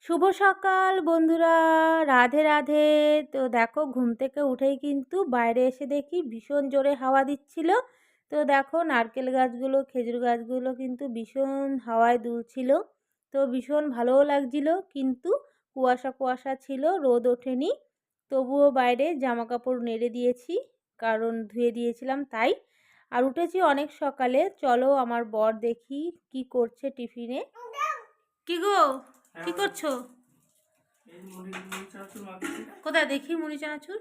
শুভ সকাল বন্ধুরা, রাধে রাধে। তো দেখো ঘুম থেকে উঠেই কিন্তু বাইরে এসে দেখি ভীষণ জোরে হাওয়া দিচ্ছিল। তো দেখো নারকেল গাছগুলো, খেজুর গাছগুলো কিন্তু ভীষণ হাওয়ায় দুলছিল। তো ভীষণ ভালোও লাগছিল, কিন্তু কুয়াশা কুয়াশা ছিল, রোদ ওঠেনি। তবুও বাইরে জামা কাপড় নেড়ে দিয়েছি, কারণ ধুয়ে দিয়েছিলাম তাই। আর উঠেছি অনেক সকালে। চলো আমার বর দেখি কি করছে টিফিনে। কি গো, কি করছো? কোথায় দেখি মুড়ি চানাচুর?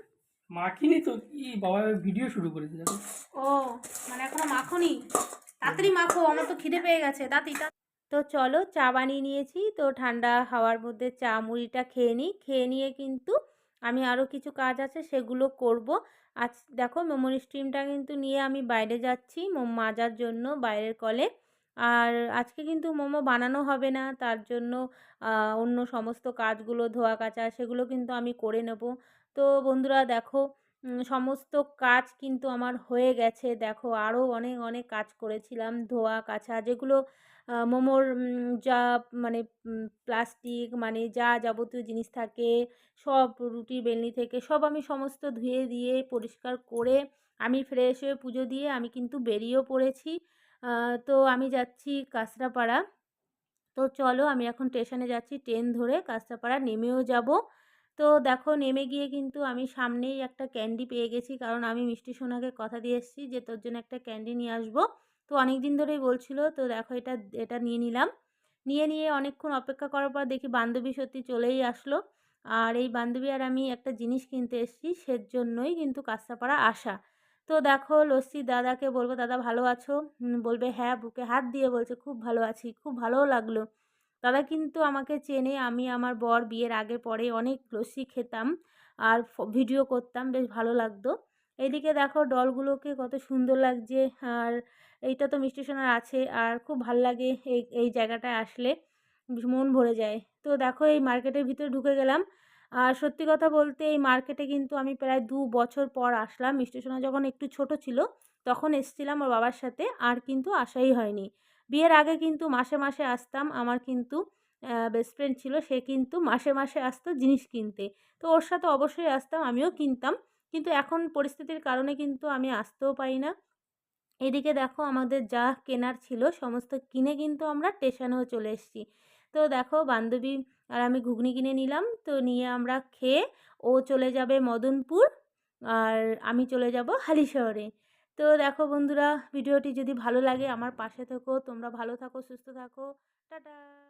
মাখিনি তো, কি বাবা ভিডিও শুরু করেছে দেখো। ও, মানে এখনো মাখোনি? তাড়াতাড়ি মাখো, আমার তো খিদে পেয়ে গেছে। তো চলো চা বানিয়ে নিয়েছি, তো ঠান্ডা হাওয়ার মধ্যে চা মুড়িটা খেয়ে নিই। খেয়ে নিয়ে কিন্তু আমি আরও কিছু কাজ আছে সেগুলো করব। আজ দেখো মোমোর স্টিমটা কিন্তু নিয়ে আমি বাইরে যাচ্ছি মোমো মাজার জন্য বাইরের কলে। আর আজকে কিন্তু মোমো বানানো হবে না, তার জন্য অন্য সমস্ত কাজগুলো ধোয়া কাচা সেগুলো কিন্তু আমি করে নেব। তো বন্ধুরা দেখো, সমস্ত কাজ কিন্তু আমার হয়ে গেছে। দেখো আরও অনেক অনেক কাজ করেছিলাম, ধোয়া কাচা যেগুলো মোমোর যা মানে প্লাস্টিক মানে যা যাবতীয় জিনিস থাকে সব, রুটি বেলনি থেকে সব আমি সমস্ত ধুয়ে দিয়ে পরিষ্কার করে আমি ফ্রেশ হয়ে পুজো দিয়ে আমি কিন্তু বেরিয়েও পড়েছি। তো আমি যাচ্ছি কাঁচরাপাড়া। তো চলো আমি এখন স্টেশনে যাচ্ছি, ট্রেন ধরে কাঁচরাপাড়া নেমেও যাব। তো দেখো নেমে গিয়ে কিন্তু আমি সামনেই একটা ক্যান্ডি পেয়ে গেছি, কারণ আমি মিষ্টি সোনাকে কথা দিয়ে এসেছি যে তোর জন্য একটা ক্যান্ডি নিয়ে আসবো। তো অনেক দিন ধরেই বলছিল, তো দেখো এটা এটা নিয়ে নিলাম। নিয়ে অনেকক্ষণ অপেক্ষা করার পর দেখি বান্ধবী সত্যি চলেই আসলো। আর এই বান্ধবী আর আমি একটা জিনিস কিনতে এসেছি, সেজন্যই কিন্তু কাঁচরাপাড়া আসা। তো দেখো লস্যির দাদাকে বলবো, দাদা ভালো আছো? বলবে হ্যাঁ, বুকে হাত দিয়ে বলছে খুব ভালো আছি, খুব ভালোও লাগলো। দাদা কিন্তু আমাকে চেনে, আমি আমার বর বিয়ের আগে পরে অনেক লস্যি খেতাম আর ভিডিও করতাম, বেশ ভালো লাগতো। এইদিকে দেখো ডলগুলোকে কত সুন্দর লাগছে। আর এইটা তো মিষ্টি সোনার আছে, আর খুব ভাল লাগে এই এই জায়গাটায় আসলে, মন ভরে যায়। তো দেখো এই মার্কেটের ভিতরে ঢুকে গেলাম। আর সত্যি কথা বলতে এই মার্কেটে কিন্তু আমি প্রায় ২ বছর পর আসলাম। মিষ্টি সোনা যখন একটু ছোট ছিল তখন এসেছিলাম ওর বাবার সাথে, আর কিন্তু আসাই হয়নি। বিয়ের আগে কিন্তু মাসে মাসে আসতাম। আমার কিন্তু বেস্ট ফ্রেন্ড ছিল, সে কিন্তু মাসে মাসে আসতো জিনিস কিনতে। তো ওর সাথে অবশ্যই আসতাম, আমিও কিনতাম। কিন্তু এখন পরিস্থিতির কারণে কিন্তু আমি আসতেও পারি না। এদিকে দেখো আমাদের যা কেনার ছিল সমস্ত কিনে কিন্তু আমরা স্টেশনেও চলে এসেছি। তো দেখো বান্ধবী আর আমি ঘুগনি কিনে নিলাম, তো নিয়ে আমরা খেয়ে ও চলে যাবে মদনপুর আর আমি চলে যাব হালিশহরে। তো দেখো বন্ধুরা, ভিডিওটি যদি ভালো লাগে আমার পাশে থেকো, তোমরা ভালো থাকো, সুস্থ থাকো। টাটা।